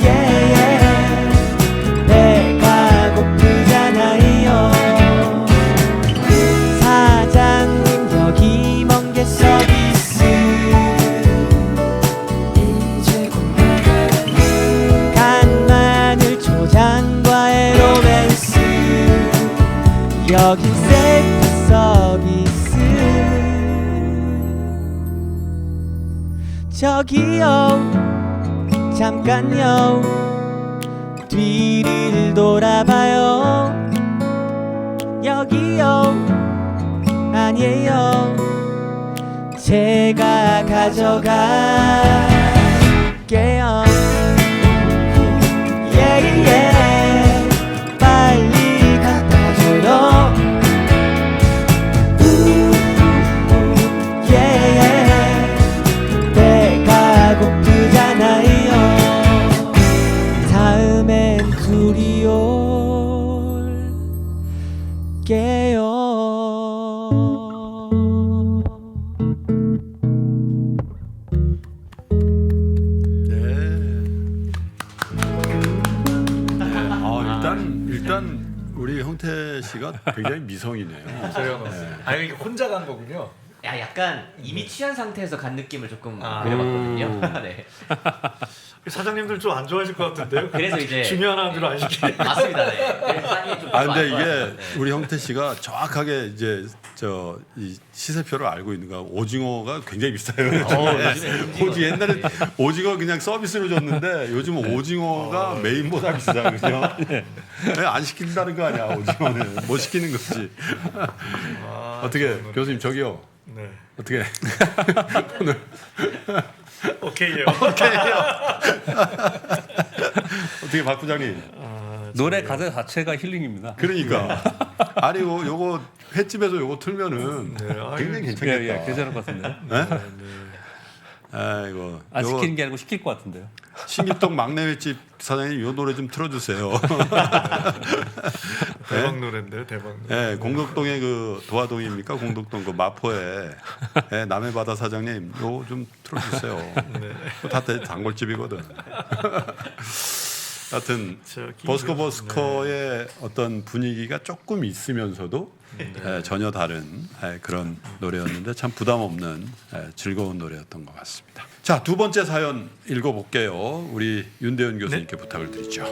예 배가 고프잖아요 사장님 여기 멍게 서비스 간마늘 초장과의 로맨스 여긴 셀프 서비스 저기요 잠깐요 뒤를 돌아봐요 여기요 아니에요 제가 가져갈게요 예예 빨리 갖다 줘요 예 배가 고프잖아요 다음엔 둘이 올게요 일단 우리 형태 씨가 굉장히 미성이네요. 아니 이게 혼자 간 거군요. 야, 약간 이미 취한 상태에서 간 느낌을 조금 아. 그려봤거든요. 네. 사장님들 좀 안 좋아하실 것 같은데요. 그래서 이제 중요한 안주를 안 시키네. 맞습니다. 네. 그래서 사장님이 좀 아 근데 안 이게 좋아하세요. 네. 우리 형태 씨가 정확하게 이제 이 시세표를 알고 있는 거야. 오징어가 굉장히 비싸요. 오징어 옛날에 오징어 그냥 서비스로 줬는데 요즘 은 오징어가 메인보다 비싸 그죠? 안 시킨다는 거 아니야 오징어는 못 시키는 거지. 어떻게 교수님 저기요 네. 어떻게 오늘 오케이요. 어떻게 박 부장님? 노래 가사 자체가 힐링입니다. 그러니까 아니 요거 횟집에서 요거 틀면은 네, 굉장히 예, 괜찮겠다. 예, 괜찮을 것 같은데요. 네? 아이고 안 요거 시키는 게 아니고 시킬 것 같은데요. 신길동 막내 횟집 사장님 요 노래 좀 틀어주세요. 대박 노래인데요, 대박 노래. 네, 공덕동의 그 도화동입니까? 공덕동 그 마포에 네, 남해바다 사장님 요 좀 틀어주세요. 네. 다 단골집이거든. 하여튼 저기 버스커의 어떤 분위기가 조금 있으면서도 전혀 다른 그런 노래였는데 참 부담 없는 즐거운 노래였던 것 같습니다. 자, 두 번째 사연 읽어볼게요. 우리 윤대현 교수님께 부탁을 드리죠.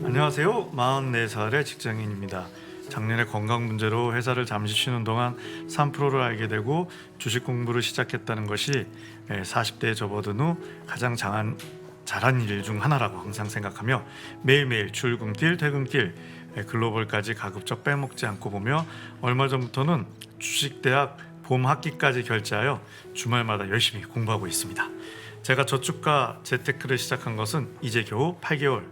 안녕하세요. 44살의 직장인입니다. 작년에 건강 문제로 회사를 잠시 쉬는 동안 3프로를 알게 되고 주식 공부를 시작했다는 것이 40대에 접어든 후 가장 잘한 일 중 하나라고 항상 생각하며 매일매일 출근길 퇴근길 글로벌까지 가급적 빼먹지 않고 보며 얼마 전부터는 주식대학 봄 학기까지 결제하여 주말마다 열심히 공부하고 있습니다. 제가 저축과 재테크를 시작한 것은 이제 겨우 8개월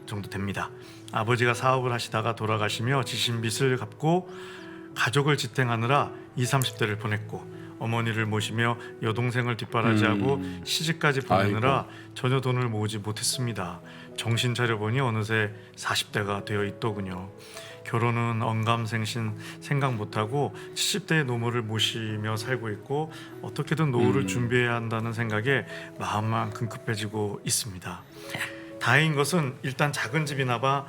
정도 됩니다. 아버지가 사업을 하시다가 돌아가시며 지신 빚을 갚고 가족을 지탱하느라 20, 30대를 보냈고 어머니를 모시며 여동생을 뒷바라지하고 시집까지 보내느라 전혀 돈을 모으지 못했습니다. 정신 차려보니 어느새 40대가 되어 있더군요. 결혼은 언감생신 생각 못하고 70대의 노모를 모시며 살고 있고 어떻게든 노후를 준비해야 한다는 생각에 마음만 급급해지고 있습니다. 다행인 것은 일단 작은 집이나 봐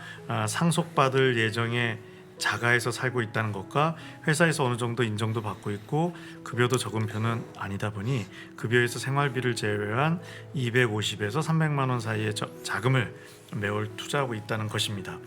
상속받을 예정의 자가에서 살고 있다는 것과 회사에서 어느 정도 인정도 받고 있고 급여도 적은 편은 아니다 보니 급여에서 생활비를 제외한 250에서 300만 원 사이의 자금을 매월 투자하고 있다는 것입니다.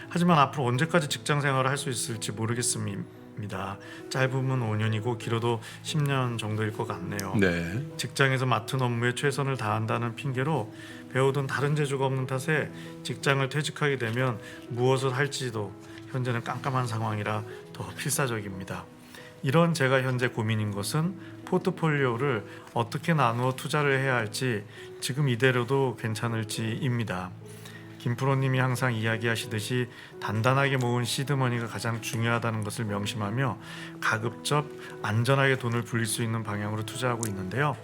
하지만 앞으로 언제까지 직장 생활을 할 수 있을지 모르겠습니다. 짧으면 5년이고 길어도 10년 정도일 것 같네요. 네. 직장에서 맡은 업무에 최선을 다한다는 핑계로 배우던 다른 재주가 없는 탓에 직장을 퇴직하게 되면 무엇을 할지도 현재는 깜깜한 상황이라 더 필사적입니다. 이런 제가 현재 고민인 것은 포트폴리오를 어떻게 나누어 투자를 해야 할지 지금 이대로도 괜찮을지입니다. 김프로님이 항상 이야기하시듯이 단단하게 모은 시드머니가 가장 중요하다는 것을 명심하며 가급적 안전하게 돈을 불릴 수 있는 방향으로 투자하고 있는데요.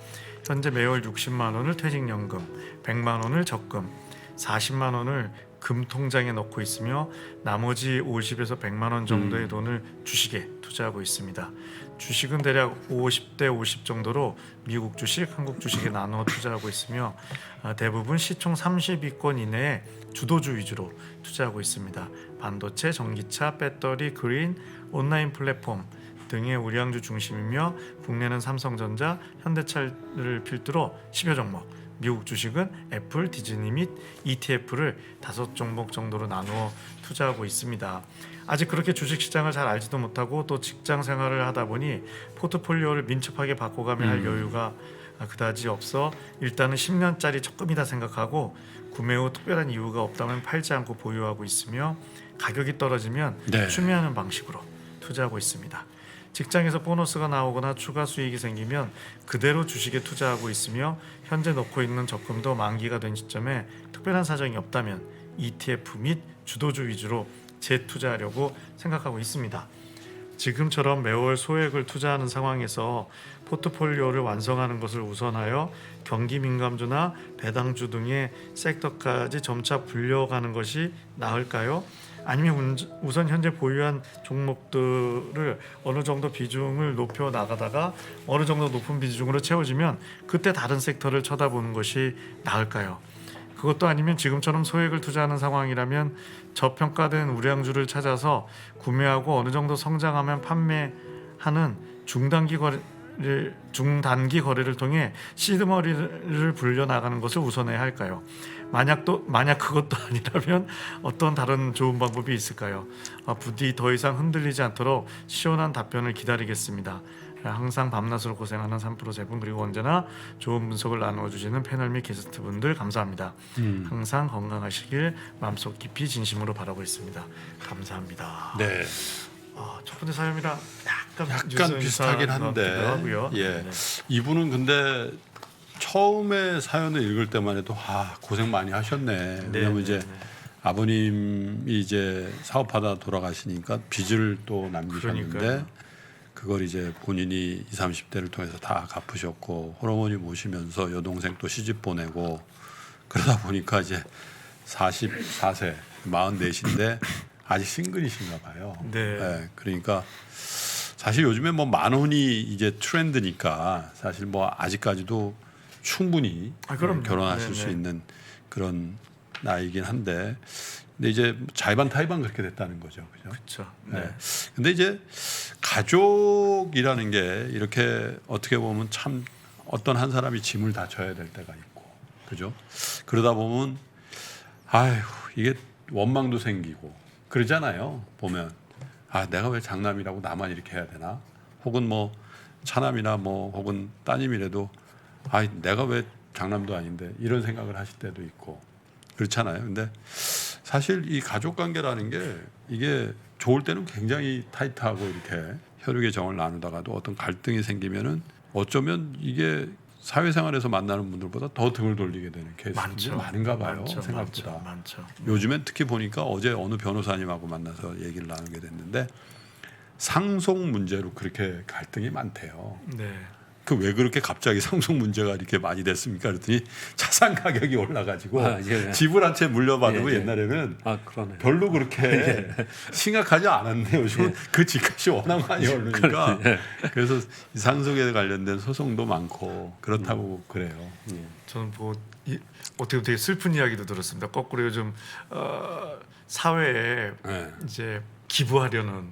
현재 매월 60만 원을 퇴직연금, 100만 원을 적금, 40만 원을 금 통장에 넣고 있으며 나머지 50에서 100만 원 정도의 돈을 주식에 투자하고 있습니다. 주식은 대략 50대 50 정도로 미국 주식, 한국 주식에 나누어 투자하고 있으며 대부분 시총 30위권 이내에 주도주 위주로 투자하고 있습니다. 반도체, 전기차, 배터리, 그린, 온라인 플랫폼 등의 우량주 중심이며 국내는 삼성전자, 현대차를 필두로 10여 종목, 미국 주식은 애플, 디즈니 및 ETF를 5종목 정도로 나누어 투자하고 있습니다. 아직 그렇게 주식시장을 잘 알지도 못하고 또 직장 생활을 하다 보니 포트폴리오를 민첩하게 바꿔가며 할 여유가 그다지 없어 일단은 10년짜리 적금이다 생각하고 구매 후 특별한 이유가 없다면 팔지 않고 보유하고 있으며 가격이 떨어지면 추매하는 방식으로 투자하고 있습니다. 직장에서 보너스가 나오거나 추가 수익이 생기면 그대로 주식에 투자하고 있으며 현재 넣고 있는 적금도 만기가 된 시점에 특별한 사정이 없다면 ETF 및 주도주 위주로 재투자하려고 생각하고 있습니다. 지금처럼 매월 소액을 투자하는 상황에서 포트폴리오를 완성하는 것을 우선하여 경기 민감주나 배당주 등의 섹터까지 점차 불려가는 것이 나을까요? 아니면 우선 현재 보유한 종목들을 어느 정도 비중을 높여 나가다가 어느 정도 높은 비중으로 채워지면 그때 다른 섹터를 쳐다보는 것이 나을까요? 그것도 아니면 지금처럼 소액을 투자하는 상황이라면 저평가된 우량주를 찾아서 구매하고 어느 정도 성장하면 판매하는 중단기 거래를 통해 시드머니를 불려나가는 것을 우선해야 할까요? 만약 그것도 아니라면 어떤 다른 좋은 방법이 있을까요? 부디 더 이상 흔들리지 않도록 시원한 답변을 기다리겠습니다. 항상 밤낮으로 고생하는 3프로 세 분 그리고 언제나 좋은 분석을 나누어주시는 패널 및 게스트분들 감사합니다. 항상 건강하시길 마음속 깊이 진심으로 바라고 있습니다. 감사합니다. 네. 첫 번째 사연이랑 약간 비슷하긴 한데 하고요. 예. 네. 이분은 근데 처음에 사연을 읽을 때만 해도 고생 많이 하셨네. 왜냐면 이제 아버님이 이제 사업하다 돌아가시니까 빚을 또 남기셨는데 그러니까요. 그걸 이제 본인이 20, 30대를 통해서 다 갚으셨고 할아버지 모시면서 여동생 또 시집 보내고 그러다 보니까 이제 44세 44인데 아직 싱글이신가 봐요. 네. 그러니까 사실 요즘에 뭐 10,000원이 이제 트렌드니까 사실 뭐 아직까지도 충분히 결혼하실 수 있는 그런 나이긴 한데 근데 이제 자의반 타의반 그렇게 됐다는 거죠. 그죠? 그렇죠. 네. 근데 이제 가족이라는 게 이렇게 어떻게 보면 참 어떤 한 사람이 짐을 다 져야 될 때가 있고 그죠? 그러다 보면 아휴 이게 원망도 생기고 그러잖아요. 보면 아 내가 왜 장남이라고 나만 이렇게 해야 되나? 혹은 뭐 차남이나 뭐 혹은 따님이라도 아 내가 왜 장남도 아닌데 이런 생각을 하실 때도 있고 그렇잖아요. 근데 사실 이 가족 관계라는 게 이게 좋을 때는 굉장히 타이트하고 이렇게 혈육의 정을 나누다가도 어떤 갈등이 생기면은 어쩌면 이게 사회생활에서 만나는 분들보다 더 등을 돌리게 되는 케이스가 많은가 봐요. 생각보다. 많죠. 요즘엔 특히 보니까 어제 어느 변호사님하고 만나서 얘기를 나누게 됐는데 상속 문제로 그렇게 갈등이 많대요. 네. 그 왜 그렇게 갑자기 상속 문제가 이렇게 많이 됐습니까? 그랬더니 자산 가격이 올라가지고 예. 집을 한 채 물려받으면 예, 예. 옛날에는 그러네. 별로 그렇게 심각하지 않았는데 요즘은 그 집값이 워낙 많이 오르니까 그래서 이 상속에 관련된 소송도 많고 그렇다고 그래요. 저는 뭐 어떻게 보면 되게 슬픈 이야기도 들었습니다. 거꾸로 요즘 사회에 네. 이제 기부하려는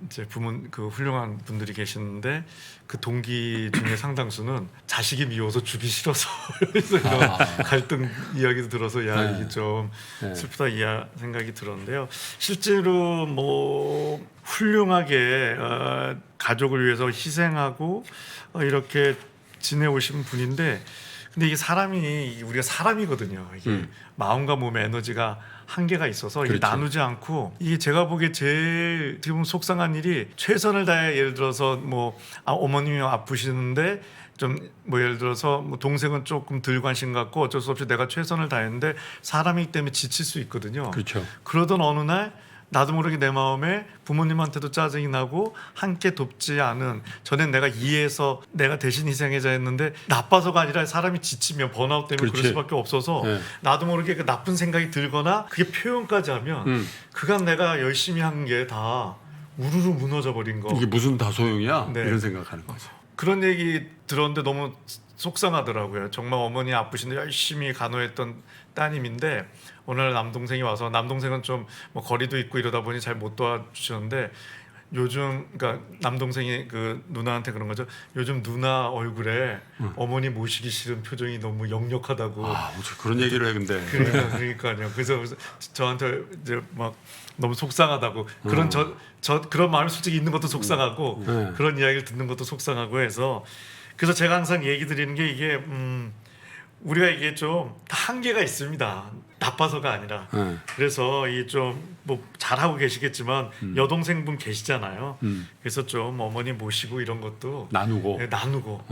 이제 그 훌륭한 분들이 계시는데 그 동기 중에 상당수는 자식이 미워서 주기 싫어서 그래서 이런 갈등 이야기도 들어서 야 이게 좀 슬프다 이 생각이 들었는데요. 실제로 뭐 훌륭하게 가족을 위해서 희생하고 이렇게 지내오신 분인데 근데 이게 우리가 사람이거든요. 이게 마음과 몸의 에너지가 한계가 있어서 이게 그렇죠. 나누지 않고 이게 제가 보기에 제일 지금 속상한 일이 최선을 다해 예를 들어서 뭐 어머님이 아프시는데 좀 뭐 예를 들어서 뭐 동생은 조금 덜 관심 갖고 어쩔 수 없이 내가 최선을 다했는데 사람이기 때문에 지칠 수 있거든요. 그렇죠. 그러던 어느 날 나도 모르게 내 마음에 부모님한테도 짜증이 나고 함께 돕지 않은 전엔 내가 이해해서 내가 대신 희생해자 했는데 나빠서가 아니라 사람이 지치면 번아웃 때문에 그렇지. 그럴 수밖에 없어서 네. 나도 모르게 그 나쁜 생각이 들거나 그게 표현까지 하면 그간 내가 열심히 한 게 다 우르르 무너져 버린 거 이게 무슨 다소용이야? 네. 이런 생각하는 거죠. 그런 얘기 들었는데 너무 속상하더라고요. 정말 어머니 아프신데 열심히 간호했던 따님인데 어느 날 남동생이 와서 남동생은 좀 뭐 거리도 있고 이러다 보니 잘 못 도와주셨는데 요즘 그러니까 남동생이 그 누나한테 그런 거죠. 요즘 누나 얼굴에 어머니 모시기 싫은 표정이 너무 역력하다고. 아, 어떻게 그런 얘기를 해 근데. 그러니까요. 그래서 저한테 이제 막 너무 속상하다고 그런 그런 마음이 솔직히 있는 것도 속상하고 그런 이야기를 듣는 것도 속상하고 해서 그래서 제가 항상 얘기 드리는 게 이게 우리가 이게 좀 한계가 있습니다. 나빠서가 아니라. 그래서 이 좀 뭐 잘하고 계시겠지만 여동생분 계시잖아요. 그래서 좀 어머니 모시고 이런 것도 나누고. 네, 나누고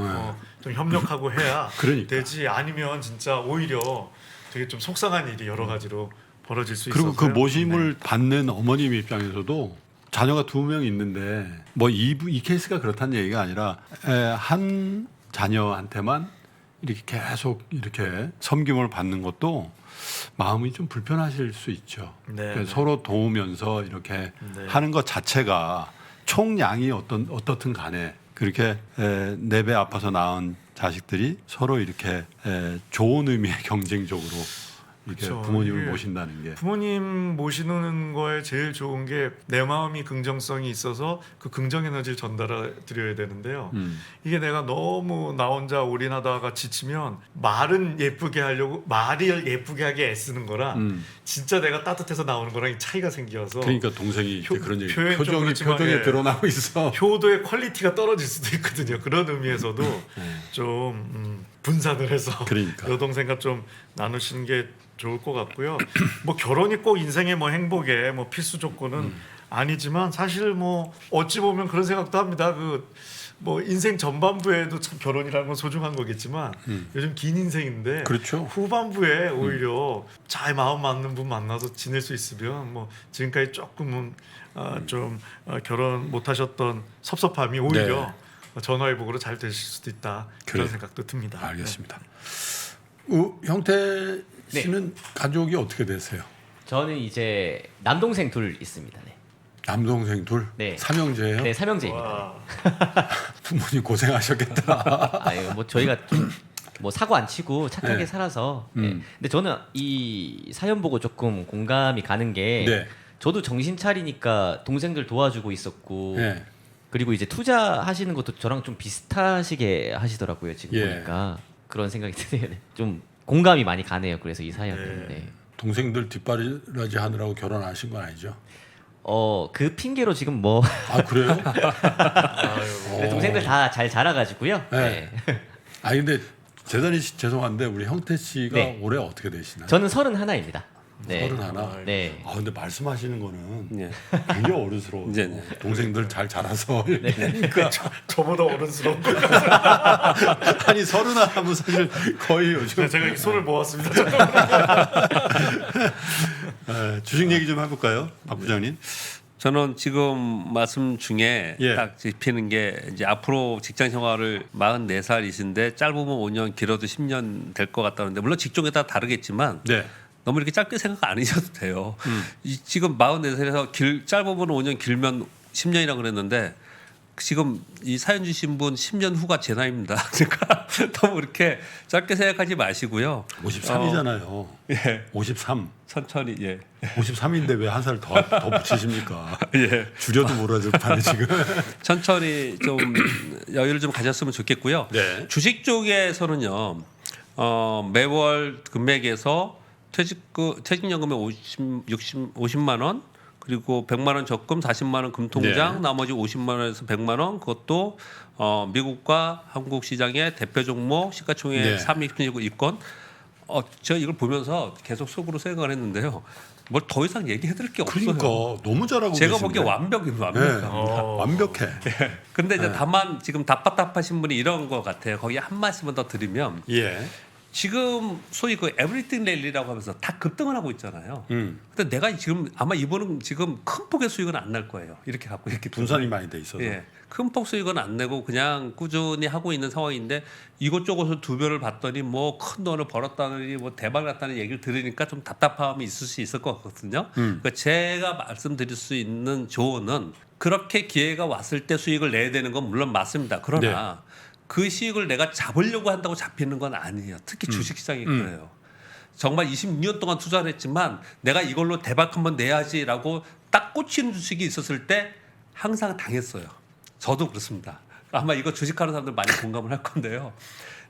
좀 협력하고 해야 그러니까. 되지 아니면 진짜 오히려 되게 좀 속상한 일이 여러 가지로 벌어질 수 그리고 있어서요. 그 모심을 받는 어머님 입장에서도 자녀가 2명 있는데 뭐 이 케이스가 그렇다는 얘기가 아니라 한 자녀한테만 이렇게 계속 이렇게 섬김을 받는 것도 마음이 좀 불편하실 수 있죠. 네, 네. 서로 도우면서 이렇게 네. 하는 것 자체가 총량이 어떻든 간에 그렇게 4배 아파서 낳은 자식들이 서로 이렇게 좋은 의미의 경쟁적으로 이렇게 그렇죠. 부모님을 이게 모신다는 게 부모님 모시는 거에 제일 좋은 게 내 마음이 긍정성이 있어서 그 긍정 에너지를 전달해 드려야 되는데요. 이게 내가 너무 나 혼자 올인하다가 지치면 말은 예쁘게 하려고 말을 예쁘게 하게 애쓰는 거랑 진짜 내가 따뜻해서 나오는 거랑 차이가 생겨서 그러니까 동생이 이제 그런 얘기 표현 좀 그렇지만, 표정에 예. 드러나고 있어. 효도의 퀄리티가 떨어질 수도 있거든요. 그런 의미에서도 좀 분산을 해서 그러니까. 여동생과 좀 나누시는 게 좋을 것 같고요. 뭐 결혼이 꼭 인생의 뭐 행복의 뭐 필수 조건은 아니지만 사실 뭐 어찌 보면 그런 생각도 합니다. 그 뭐 인생 전반부에도 참 결혼이라는 건 소중한 거겠지만 요즘 긴 인생인데 그렇죠. 후반부에 오히려 잘 마음 맞는 분 만나서 지낼 수 있으면 뭐 지금까지 조금은 좀 결혼 못하셨던 섭섭함이 오히려 전화위복으로 잘 되실 수도 있다 그런 그래요. 생각도 듭니다. 알겠습니다. 형태 씨는 가족이 어떻게 되세요? 저는 이제 남동생 둘 있습니다. 네. 남동생 둘, 네. 삼형제예요. 네, 삼형제입니다. 와, 부모님 고생하셨겠다. 아유, 뭐 저희가 좀 뭐 사고 안 치고 착하게 네. 살아서. 네. 근데 저는 이 사연 보고 조금 공감이 가는 게 네. 저도 정신 차리니까 동생들 도와주고 있었고 네. 그리고 이제 투자하시는 것도 저랑 좀 비슷하시게 하시더라고요. 지금 예. 보니까 그런 생각이 드네요. 네. 좀 공감이 많이 가네요. 그래서 이 사연은. 네. 네. 동생들 뒷바라지 하느라고 결혼하신 건 아니죠? 그 핑계로 지금 뭐 아 그래요? 아유. 동생들 다 잘 자라가지고요. 네. 네. 아 근데 대단히 죄송한데 우리 형태 씨가 네. 올해 어떻게 되시나요? 저는 31입니다. 네. 31. 네. 아 근데 말씀하시는 거는 예. 굉장히 어른스러워. 이제, 네. 동생들 잘 자라서. 네. 그러니까 저보다 어른스러운 거. 아니 31 하면 사실 거의 요즘 제가 이 손을 모았습니다. 주식 얘기 좀 해볼까요, 박 부장님? 저는 지금 말씀 중에 예. 딱 짚히는 게 이제 앞으로 직장 생활을 44살이신데 짧으면 5년, 길어도 10년 될 것 같다는데 물론 직종에 따라 다르겠지만 네. 너무 이렇게 짧게 생각 안 하셔도 돼요. 지금 44살에서 짧으면 5년, 길면 10년이라고 그랬는데 지금 이 사연 주신 분 10년 후가 제 나이입니다. 그러니까 너무 이렇게 짧게 생각하지 마시고요. 53이잖아요. 예, 53. 천천히 예. 53인데 왜 한 살 더 붙이십니까? 예. 줄여도 몰아줄 판에 지금. 천천히 좀 여유를 좀 가졌으면 좋겠고요. 네. 주식 쪽에서는요. 매월 금액에서 퇴직연금에 50만 원 그리고 100만 원 적금 40만 원 금통장 네. 나머지 50만 원에서 100만 원 그것도 미국과 한국 시장의 대표 종목 시가총액 네. 3위 순위고 있건 제가 이걸 보면서 계속 속으로 생각을 했는데요. 뭘 더 이상 얘기해드릴 게 없어요. 그러니까 너무 잘하고 제가 계신데. 보기에 완벽합니다. 네. 완벽해. 근데 이제 네. 다만 지금 답답하신 분이 이런 것 같아요. 거기에 한 말씀만 더 드리면 예. 지금 소위 그 에브리띵 랠리라고 하면서 다 급등을 하고 있잖아요. 근데 내가 지금 아마 이번은 지금 큰 폭의 수익은 안 날 거예요. 이렇게 갖고 이렇게 분산이 많이 돼 있어서. 예. 큰 폭 수익은 안 내고 그냥 꾸준히 하고 있는 상황인데 이것저것을 두 배를 봤더니 뭐 큰 돈을 벌었다느니 뭐 대박 났다는 얘기를 들으니까 좀 답답함이 있을 수 있을 것 같거든요. 그러니까 제가 말씀드릴 수 있는 조언은 그렇게 기회가 왔을 때 수익을 내야 되는 건 물론 맞습니다. 그러나 그 수익을 내가 잡으려고 한다고 잡히는 건 아니에요. 특히 주식시장이 그래요. 정말 26년 동안 투자를 했지만 내가 이걸로 대박 한번 내야지라고 딱 꽂히는 주식이 있었을 때 항상 당했어요. 저도 그렇습니다. 아마 이거 주식하는 사람들 많이 공감을 할 건데요.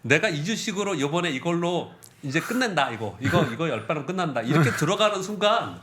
내가 이 주식으로 이번에 이걸로 이제 끝낸다 이거 10발은 끝난다 이렇게 들어가는 순간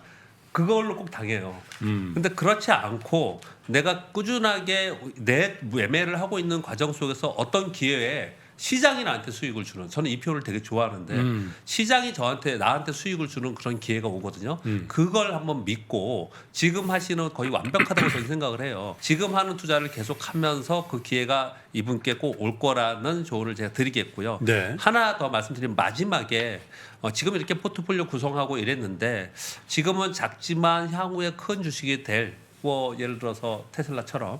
그걸로 꼭 당해요. 근데 그렇지 않고 내가 꾸준하게 내 매매를 하고 있는 과정 속에서 어떤 기회에 시장이 나한테 수익을 주는 저는 이 표를 되게 좋아하는데 시장이 나한테 수익을 주는 그런 기회가 오거든요. 그걸 한번 믿고 지금 하시는 거의 완벽하다고 저는 생각을 해요. 지금 하는 투자를 계속하면서 그 기회가 이분께 꼭 올 거라는 조언을 제가 드리겠고요. 네. 하나 더 말씀드리면 마지막에 지금 이렇게 포트폴리오 구성하고 이랬는데 지금은 작지만 향후에 큰 주식이 될 뭐 예를 들어서 테슬라처럼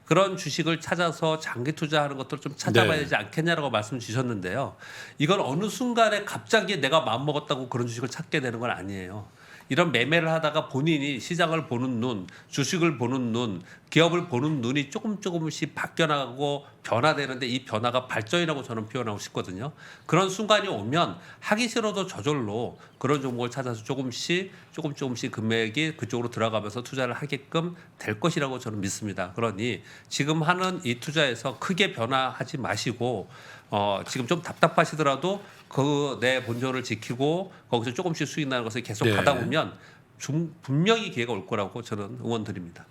그런 주식을 찾아서 장기 투자하는 것들을 좀 찾아봐야 네. 되지 않겠냐라고 말씀 주셨는데요. 이건 어느 순간에 갑자기 내가 마음먹었다고 그런 주식을 찾게 되는 건 아니에요. 이런 매매를 하다가 본인이 시장을 보는 눈, 주식을 보는 눈, 기업을 보는 눈이 조금씩 바뀌어나가고 변화되는데 이 변화가 발전이라고 저는 표현하고 싶거든요. 그런 순간이 오면 하기 싫어도 저절로 그런 종목을 찾아서 조금씩 금액이 그쪽으로 들어가면서 투자를 하게끔 될 것이라고 저는 믿습니다. 그러니 지금 하는 이 투자에서 크게 변화하지 마시고 지금 좀 답답하시더라도 그 내 본전을 지키고 거기서 조금씩 수익 나는 것을 계속 네. 가다 보면 분명히 기회가 올 거라고 저는 응원드립니다.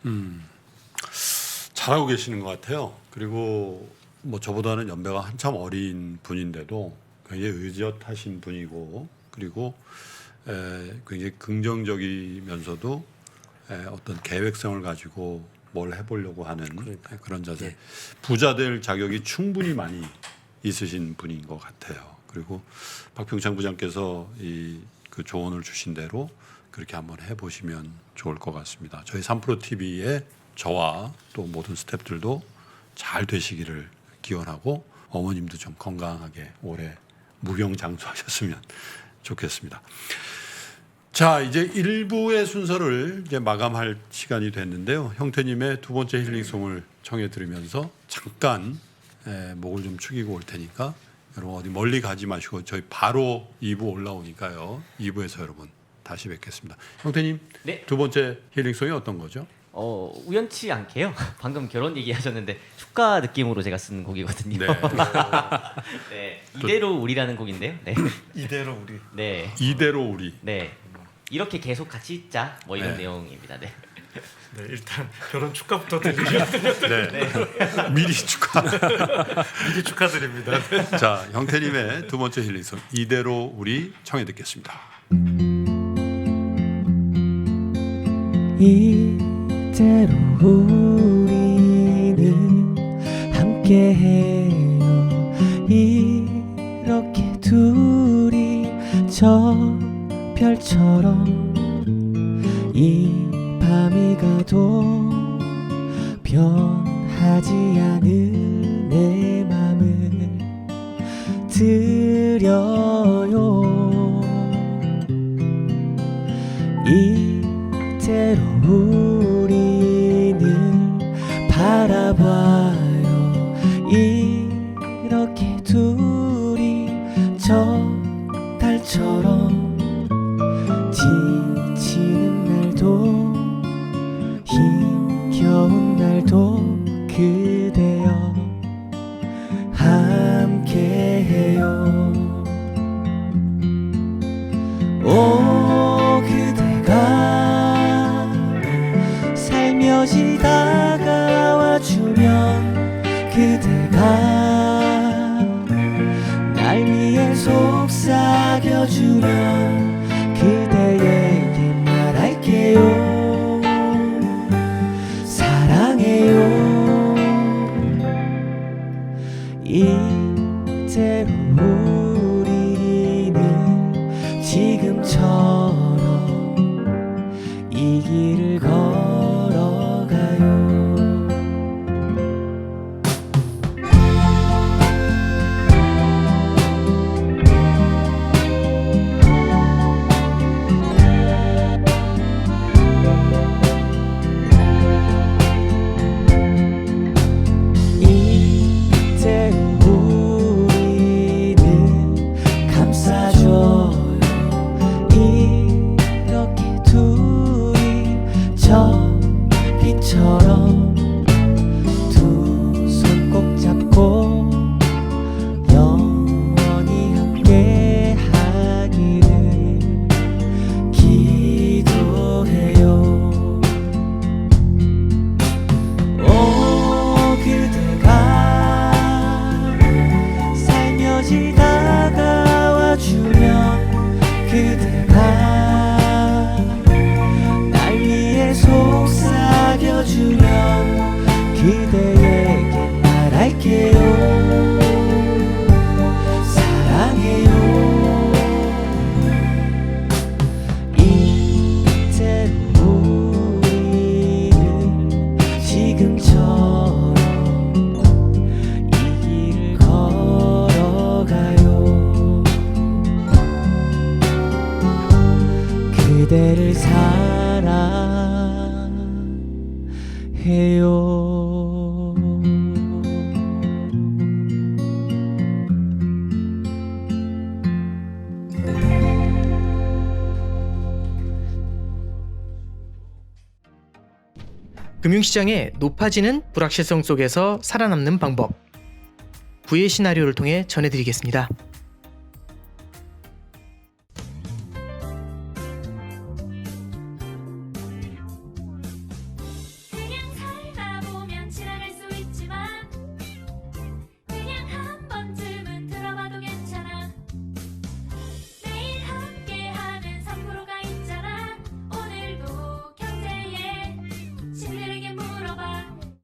잘하고 계시는 것 같아요. 그리고 뭐 저보다는 연배가 한참 어린 분인데도 굉장히 의젓하신 분이고 그리고 굉장히 긍정적이면서도 어떤 계획성을 가지고 뭘 해보려고 하는 그런 자세. 네. 부자 될 자격이 충분히 많이 있으신 분인 것 같아요. 그리고 박평창 부장께서 그 조언을 주신 대로 그렇게 한번 해보시면 좋을 것 같습니다. 저희 3프로 TV에 저와 또 모든 스태프들도 잘 되시기를 기원하고 어머님도 좀 건강하게 오래 무병장수하셨으면 좋겠습니다. 자, 이제 1부의 순서를 이제 마감할 시간이 됐는데요. 형태님의 두 번째 힐링송을 청해 들으면서 잠깐 목을 좀 축이고 올 테니까 여러분 어디 멀리 가지 마시고 저희 바로 2부 올라오니까요. 2부에서 여러분 다시 뵙겠습니다. 형태님, 네. 두 번째 힐링송이 어떤 거죠? 우연치 않게요. 방금 결혼 얘기하셨는데 축가 느낌으로 제가 쓴 곡이거든요. 네. 네. 이대로 우리라는 곡인데요. 네. 이대로 우리. 네. 이대로 우리. 네. 이렇게 계속 같이 있자 뭐 이런 네. 내용입니다. 네. 네, 일단 결혼 축하부터 드리면 네. 미리 축하. 미리 축하드립니다. 네. 자, 형태님의 두 번째 힐링송 이대로 우리 청해 듣겠습니다. 이대로 우리는 함께해요. 이렇게 둘이 저 별처럼 이 밤이 가도 변하지 않은 내 맘을 드려요. 이대로 우리는 바라봐요. 이렇게 둘이 저 달처럼 지치는 날도 힘겨운 날도 그대여 함께해요. 오 그대가 살며시 다가와주면 그대가 날 위해 속삭여주면 그대에게 말할게요. 사랑해요. 이대로 우리는 지금처럼 이 길을 걸어가요. 이대로 우리는 감싸줘요. 이렇게 둘이 저 빛처럼 두 손 꼭 잡고 영원히 함께 하기를 기도해요. 오 그대가 살며시 다가와주면 그대가 날 위해 속삭여주면 그대에게 말할게요. 사랑해요. 이대로 우리는 지금처럼 이 길을 걸어가요. 그대를 사랑해요. 금융시장의 높아지는 불확실성 속에서 살아남는 방법. 구의 시나리오를 통해 전해드리겠습니다.